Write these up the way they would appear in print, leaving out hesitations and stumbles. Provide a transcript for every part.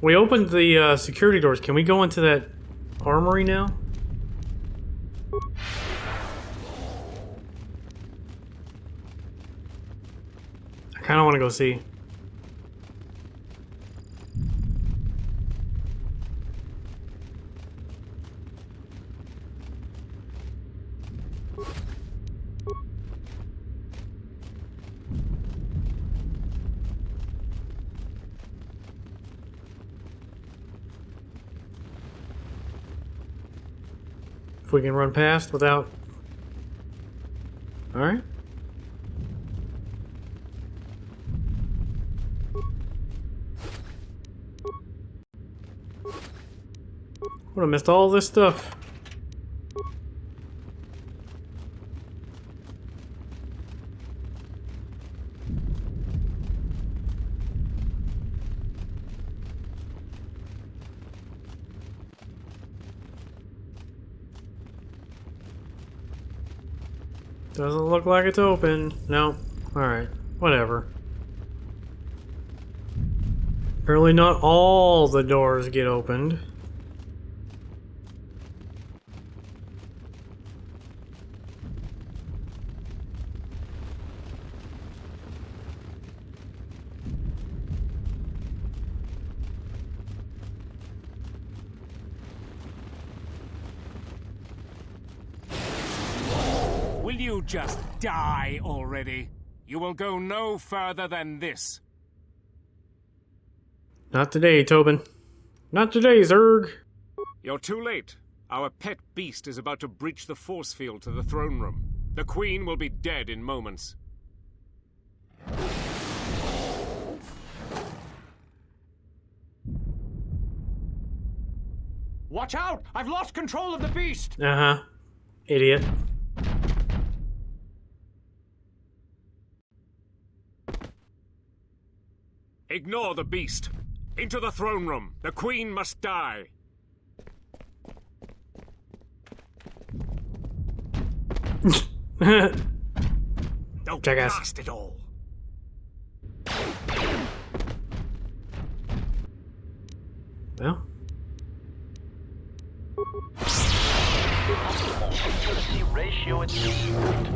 We opened the security doors. Can we go into that armory now? I kind of want to go see. If we can run past without... Alright. Would have missed all this stuff. Doesn't look like it's open. No. Alright. Whatever. Apparently not all the doors get opened. Will you just die already? You will go no further than this. Not today, Tobin. Not today, Zerg. You're too late. Our pet beast is about to breach the force field to the throne room. The Queen will be dead in moments. Watch out! I've lost control of the beast! Uh-huh. Idiot. Ignore the beast. Into the throne room. The Queen must die. Don't Jackass. blast it all. Well. Accuracy ratio achieved.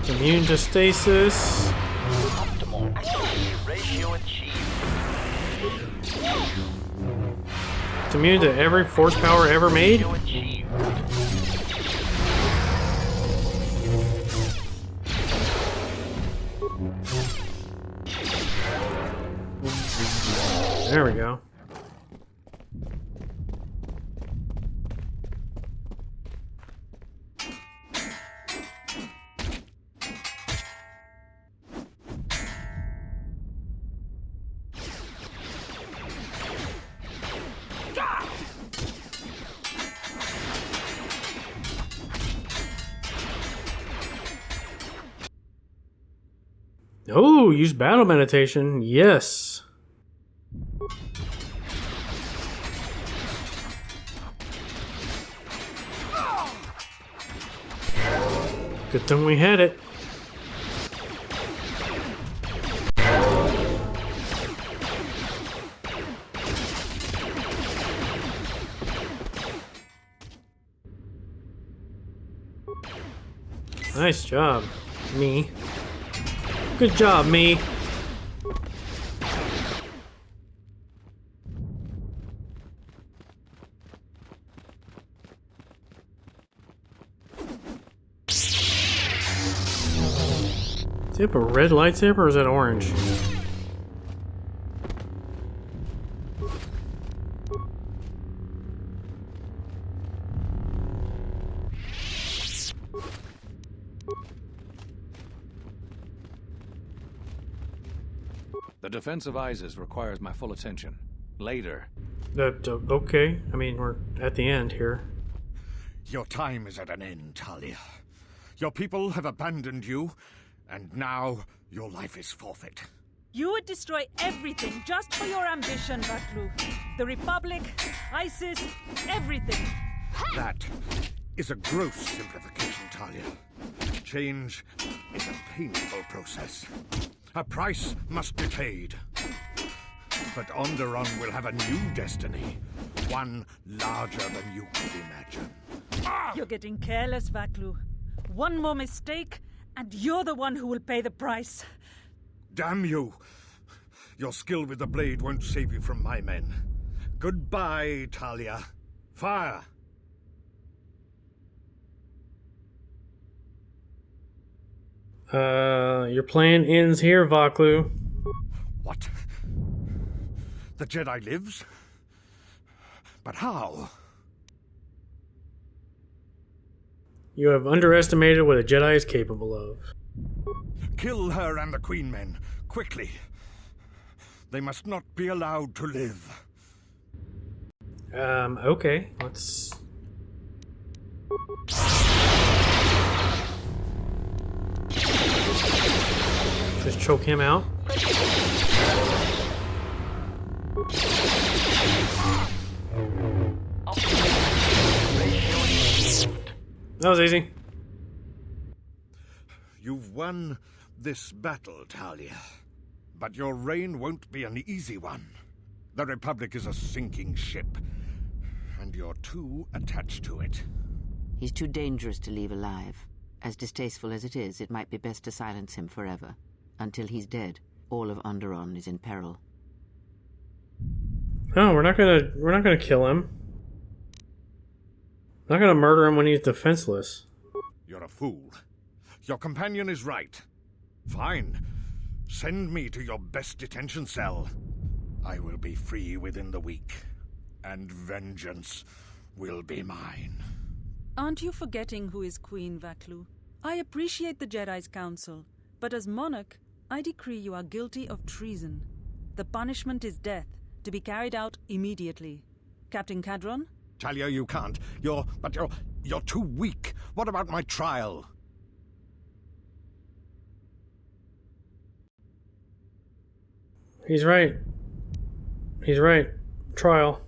Immune to stasis. Optimal accuracy ratio achieved. It's immune to every force power ever made. Ratio achieved. There we go. Oh, use battle meditation. Yes. Good thing we had it. Nice job, me. Good job, me. Is it a red lightsaber or is it orange? The defense of Isis requires my full attention. Later. Okay. I mean, we're at the end here. Your time is at an end, Talia. Your people have abandoned you, and now your life is forfeit. You would destroy everything just for your ambition, Batlu. The Republic, ISIS, everything. That is a gross simplification, Talia. Change is a painful process. A price must be paid. But Onderon will have a new destiny. One larger than you could imagine. You're getting careless, Vaklu. One more mistake, and you're the one who will pay the price. Damn you! Your skill with the blade won't save you from my men. Goodbye, Talia. Fire! Your plan ends here, Vaklu. What? The Jedi lives? But how? You have underestimated what a Jedi is capable of. Kill her and the Queen men, quickly. They must not be allowed to live. Okay, let's... Just choke him out. That was easy. You've won this battle, Talia. But your reign won't be an easy one. The Republic is a sinking ship, and you're too attached to it. He's too dangerous to leave alive. As distasteful as it is, it might be best to silence him forever. Until he's dead, all of Onderon is in peril. No, we're not gonna kill him. Not gonna murder him when he's defenseless. You're a fool. Your companion is right. Fine. Send me to your best detention cell. I will be free within the week, and vengeance will be mine. Aren't you forgetting who is Queen, Vaklu? I appreciate the Jedi's counsel, but as monarch, I decree you are guilty of treason. The punishment is death, to be carried out immediately. Captain Cadron? Talia, you can't. You're too weak. What about my trial? He's right. He's right. Trial.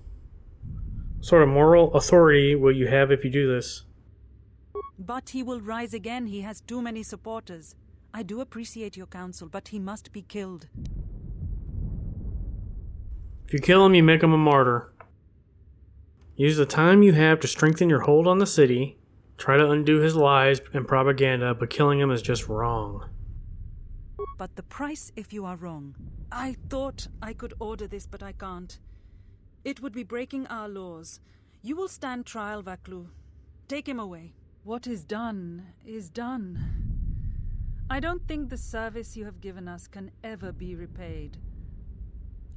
What sort of moral authority will you have if you do this? But he will rise again. He has too many supporters. I do appreciate your counsel, but he must be killed. If you kill him, you make him a martyr. Use the time you have to strengthen your hold on the city. Try to undo his lies and propaganda, but killing him is just wrong. But the price if you are wrong. I thought I could order this, but I can't. It would be breaking our laws. You will stand trial, Vaklu. Take him away. What is done is done. I don't think the service you have given us can ever be repaid.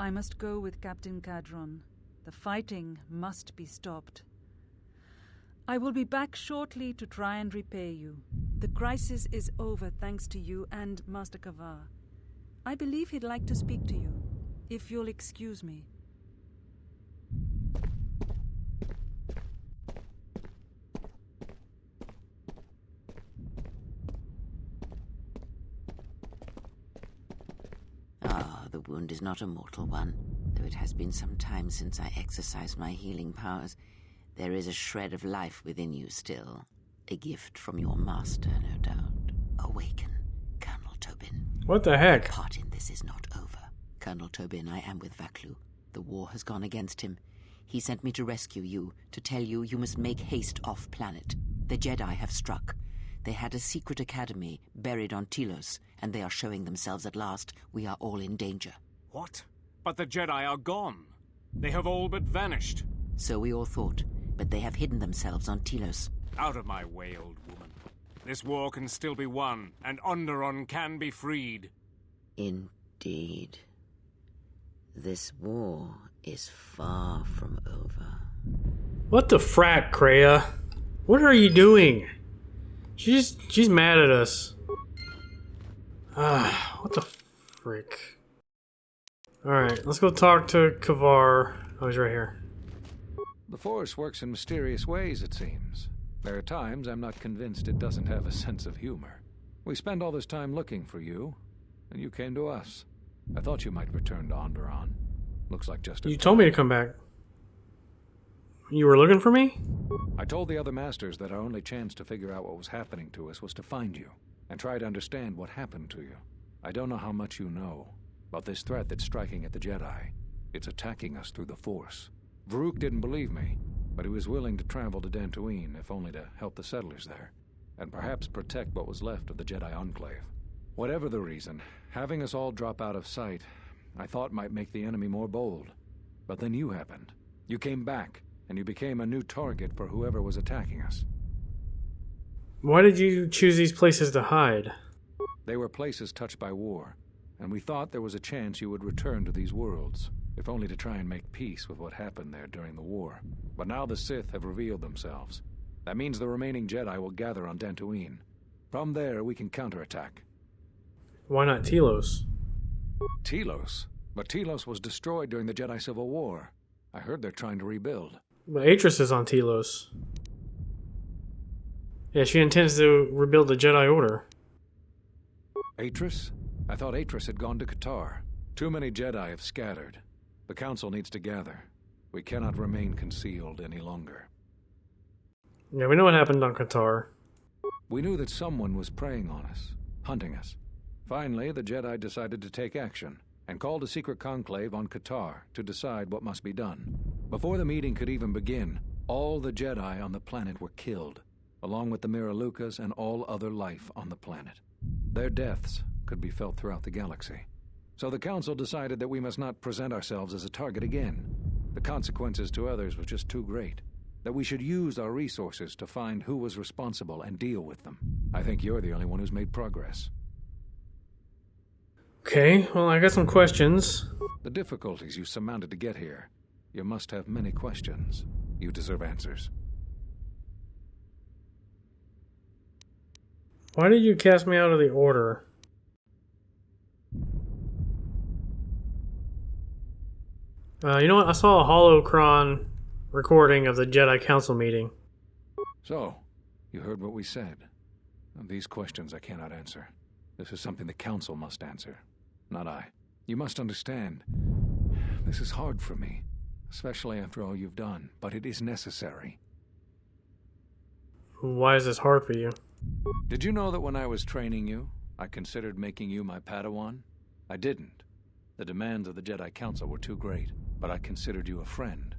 I must go with Captain Cadron. The fighting must be stopped. I will be back shortly to try and repay you. The crisis is over thanks to you and Master Kavar. I believe he'd like to speak to you, if you'll excuse me. The wound is not a mortal one, though it has been some time since I exercised my healing powers. There is a shred of life within you still. A gift from your master, no doubt. Awaken, Colonel Tobin. What the heck? Your part in this is not over. Colonel Tobin, I am with Vaklu. The war has gone against him. He sent me to rescue you, to tell you you must make haste off-planet. The Jedi have struck. They had a secret academy buried on Telos, and they are showing themselves at last. We are all in danger. What? But the Jedi are gone. They have all but vanished. So we all thought, but they have hidden themselves on Telos. Out of my way, old woman. This war can still be won, and Onderon can be freed. Indeed. This war is far from over. What the frack, Kreia? What are you doing? She's mad at us. What the frick? Alright, let's go talk to Kavar. Oh, he's right here. The Force works in mysterious ways, it seems. There are times I'm not convinced it doesn't have a sense of humor. We spend all this time looking for you, and you came to us. I thought you might return to Onderon. Looks like just as You told me to come back. You were looking for me? I told the other masters that our only chance to figure out what was happening to us was to find you, and try to understand what happened to you. I don't know how much you know, but this threat that's striking at the Jedi, it's attacking us through the Force. Varuk didn't believe me, but he was willing to travel to Dantooine, if only to help the settlers there, and perhaps protect what was left of the Jedi Enclave. Whatever the reason, having us all drop out of sight, I thought might make the enemy more bold. But then you happened. You came back, and you became a new target for whoever was attacking us. Why did you choose these places to hide? They were places touched by war, and we thought there was a chance you would return to these worlds, if only to try and make peace with what happened there during the war. But now the Sith have revealed themselves. That means the remaining Jedi will gather on Dantooine. From there, we can counterattack. Why not Telos? Telos? But Telos was destroyed during the Jedi Civil War. I heard they're trying to rebuild. But Atris is on Telos. Yeah, she intends to rebuild the Jedi Order. Atris? I thought Atris had gone to Qatar. Too many Jedi have scattered. The Council needs to gather. We cannot remain concealed any longer. Yeah, we know what happened on Qatar. We knew that someone was preying on us, hunting us. Finally, the Jedi decided to take action, and called a secret conclave on Qatar to decide what must be done. Before the meeting could even begin, all the Jedi on the planet were killed, along with the Miralukas and all other life on the planet. Their deaths could be felt throughout the galaxy. So the Council decided that we must not present ourselves as a target again. The consequences to others were just too great. That we should use our resources to find who was responsible and deal with them. I think you're the only one who's made progress. Okay, well, I got some questions. The difficulties you surmounted to get here. You must have many questions. You deserve answers. Why did you cast me out of the Order? You know what? I saw a holocron recording of the Jedi Council meeting. So, you heard what we said. These questions I cannot answer. This is something the Council must answer, not I. You must understand, this is hard for me, especially after all you've done, but it is necessary. Why is this hard for you? Did you know that when I was training you, I considered making you my Padawan? I didn't. The demands of the Jedi Council were too great, but I considered you a friend.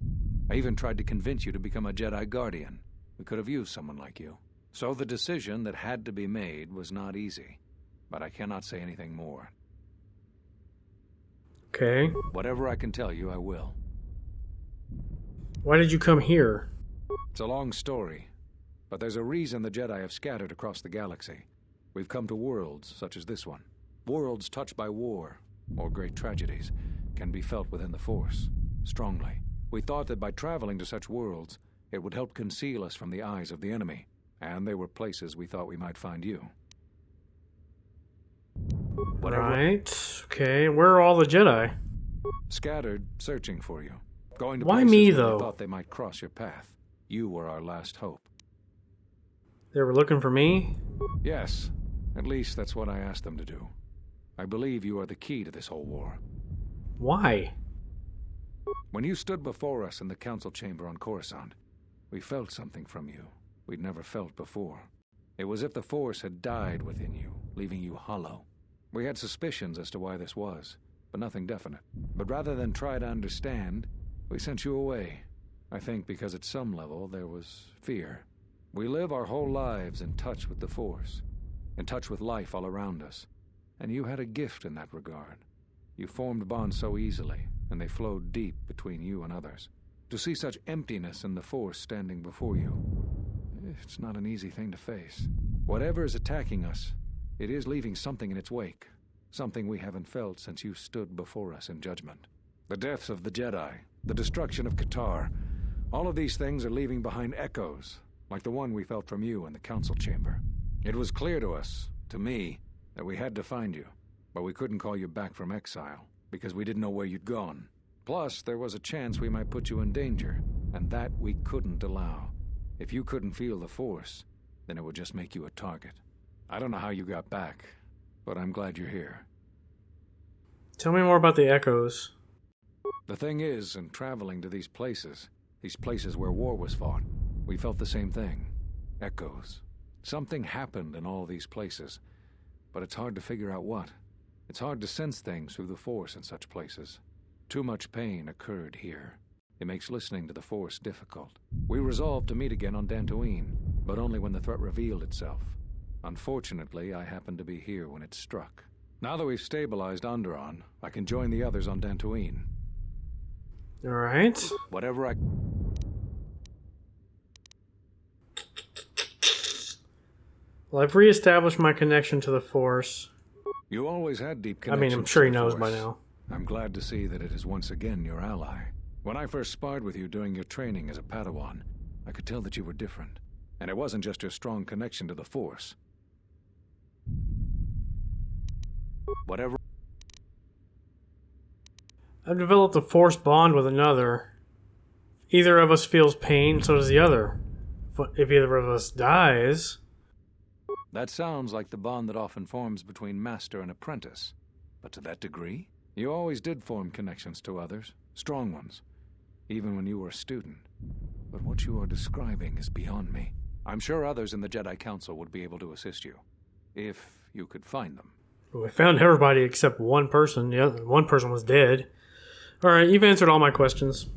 I even tried to convince you to become a Jedi Guardian. We could have used someone like you. So the decision that had to be made was not easy, but I cannot say anything more. Okay. Whatever I can tell you, I will. Why did you come here? It's a long story, but there's a reason the Jedi have scattered across the galaxy. We've come to worlds such as this one. Worlds touched by war, or great tragedies, can be felt within the Force, strongly. We thought that by traveling to such worlds, it would help conceal us from the eyes of the enemy, and they were places we thought we might find you. Right. Okay, where are all the Jedi? Scattered, searching for you. Going to Why places me, where though? they thought they might cross your path. You were our last hope. They were looking for me? Yes, at least that's what I asked them to do. I believe you are the key to this whole war. Why? When you stood before us in the council chamber on Coruscant, we felt something from you we'd never felt before. It was as if the Force had died within you, leaving you hollow. We had suspicions as to why this was, but nothing definite. But rather than try to understand, we sent you away. I think because at some level there was fear. We live our whole lives in touch with the Force, in touch with life all around us. And you had a gift in that regard. You formed bonds so easily, and they flowed deep between you and others. To see such emptiness in the Force standing before you, it's not an easy thing to face. Whatever is attacking us, it is leaving something in its wake. Something we haven't felt since you stood before us in judgment. The deaths of the Jedi, the destruction of Qatar, all of these things are leaving behind echoes, like the one we felt from you in the council chamber. It was clear to us, to me, that we had to find you, but we couldn't call you back from exile, because we didn't know where you'd gone. Plus, there was a chance we might put you in danger, and that we couldn't allow. If you couldn't feel the Force, then it would just make you a target. I don't know how you got back, but I'm glad you're here. Tell me more about the Echoes. The thing is, in traveling to these places where war was fought, we felt the same thing. Echoes. Something happened in all these places, but it's hard to figure out what. It's hard to sense things through the Force in such places. Too much pain occurred here. It makes listening to the Force difficult. We resolved to meet again on Dantooine, but only when the threat revealed itself. Unfortunately, I happened to be here when it struck. Now that we've stabilized Onderon, I can join the others on Dantooine. Alright. Whatever I... Well, I've reestablished my connection to the Force. You always had deep I connection. mean, I'm sure he to the knows by Force. now. I'm glad to see that it is once again your ally. When I first sparred with you during your training as a Padawan, I could tell that you were different. And it wasn't just your strong connection to the Force. Whatever... I've developed a Force bond with another. If either of us feels pain, so does the other. If either of us dies... That sounds like the bond that often forms between master and apprentice. But to that degree, you always did form connections to others, strong ones, even when you were a student. But what you are describing is beyond me. I'm sure others in the Jedi Council would be able to assist you, if you could find them. We found everybody except one person. The other one person was dead. Alright, you've answered all my questions.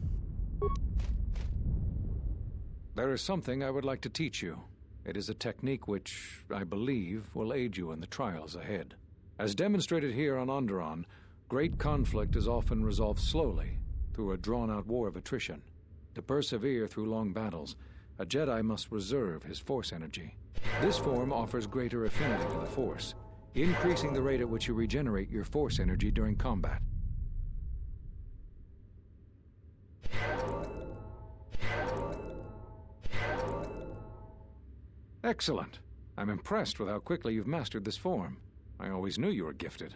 There is something I would like to teach you. It is a technique which, I believe, will aid you in the trials ahead. As demonstrated here on Onderon, great conflict is often resolved slowly, through a drawn-out war of attrition. To persevere through long battles, a Jedi must reserve his Force energy. This form offers greater affinity to the Force, increasing the rate at which you regenerate your Force energy during combat. Excellent. I'm impressed with how quickly you've mastered this form. I always knew you were gifted.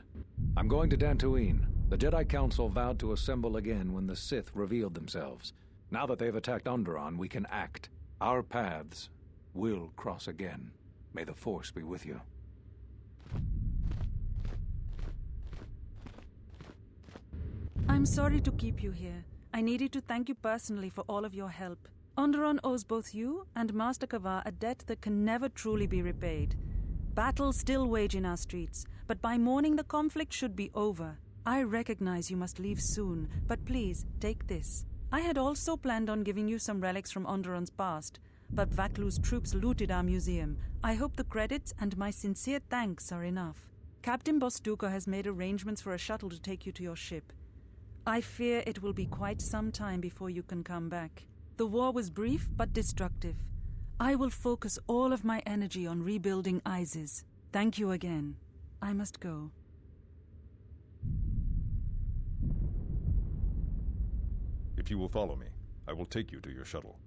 I'm going to Dantooine. The Jedi Council vowed to assemble again when the Sith revealed themselves. Now that they've attacked Onderon, we can act. Our paths will cross again. May the Force be with you. I'm sorry to keep you here. I needed to thank you personally for all of your help. Onderon owes both you and Master Kavar a debt that can never truly be repaid. Battles still wage in our streets, but by morning the conflict should be over. I recognize you must leave soon, but please, take this. I had also planned on giving you some relics from Onderon's past, but Vaklu's troops looted our museum. I hope the credits and my sincere thanks are enough. Captain Bostuka has made arrangements for a shuttle to take you to your ship. I fear it will be quite some time before you can come back. The war was brief but destructive. I will focus all of my energy on rebuilding Isis. Thank you again. I must go. If you will follow me, I will take you to your shuttle.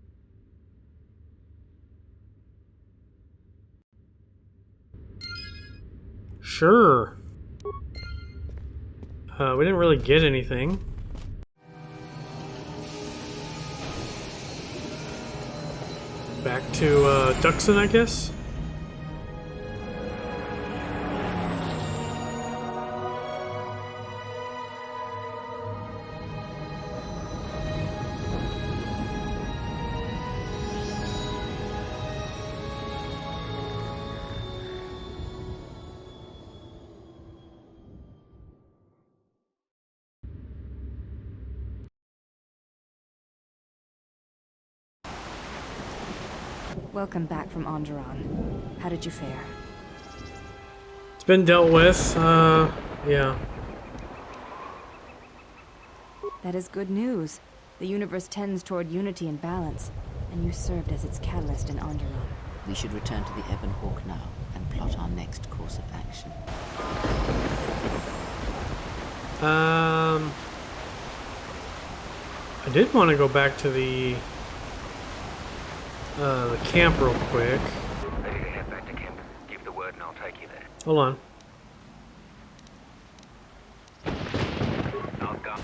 Sure. We didn't really get anything. Back to Duxon, I guess? Welcome back from Onderon. How did you fare? It's been dealt with, yeah. That is good news. The universe tends toward unity and balance, and you served as its catalyst in Onderon. We should return to the Ebon Hawk now and plot our next course of action. I did want to go back to the camp real quick. Ready to head back to camp. Give the word and I'll take you there. Hold on. I'll go.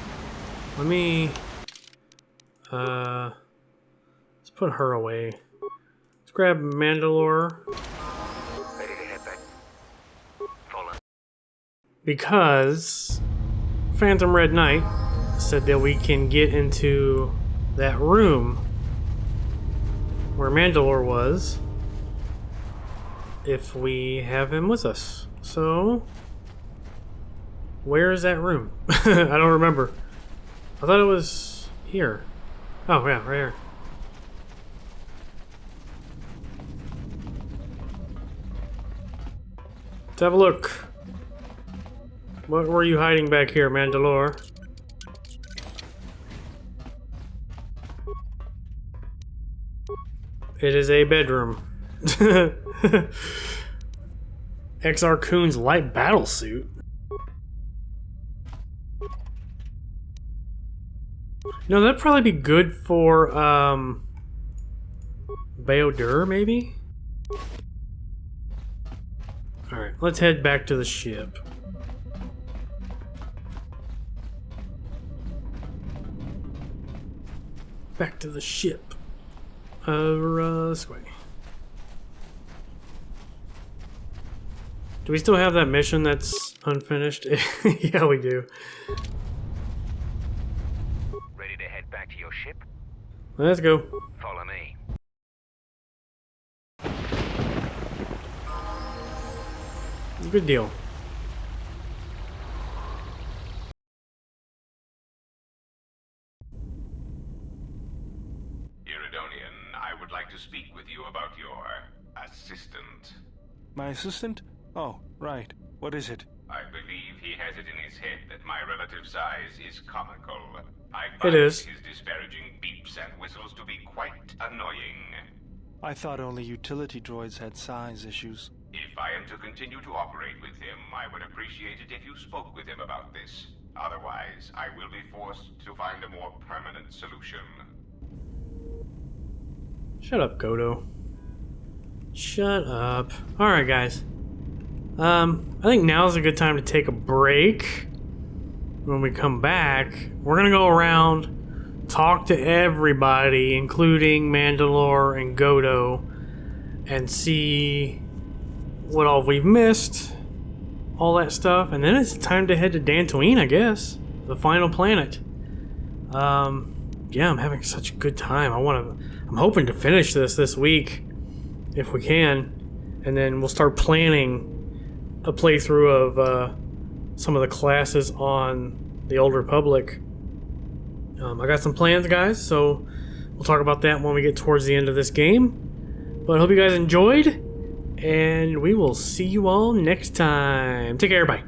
Let me, let's put her away. Let's grab Mandalore. Ready to head back. Follow. Because Phantom Red Knight said that we can get into that room where Mandalore was if we have him with us. So Where is that room? I don't remember. I thought it was here. Oh, yeah, right here. Let's have a look. What were you hiding back here, Mandalore? It is a bedroom. XR Coon's light battle suit. No, that'd probably be good for BioWare, maybe? Alright, let's head back to the ship. Back to the ship. Over this way. Do we still have that mission that's unfinished? Yeah, we do. Ready to head back to your ship? Let's go. Follow me. Good deal. Iridonian, I would like to speak with you about your assistant. My assistant? Oh, right. What is it? I believe he has it in his head that my relative size is comical. I It find is. his disparaging beeps and whistles to be quite annoying. I thought only utility droids had size issues. If I am to continue to operate with him, I would appreciate it if you spoke with him about this. Otherwise, I will be forced to find a more permanent solution. Shut up, Godo. Shut up. Alright, guys. I think now's a good time to take a break. When we come back, we're gonna go around, talk to everybody, including Mandalore and Godo, and see what all we've missed, all that stuff, and then it's time to head to Dantooine, I guess, the final planet. Yeah, I'm having such a good time. I'm hoping to finish this week, if we can, and then we'll start planning a playthrough of some of the classes on the Old Republic. I got some plans, guys, so we'll talk about that when we get towards the end of this game. But I hope you guys enjoyed, and we will see you all next time. Take care, bye.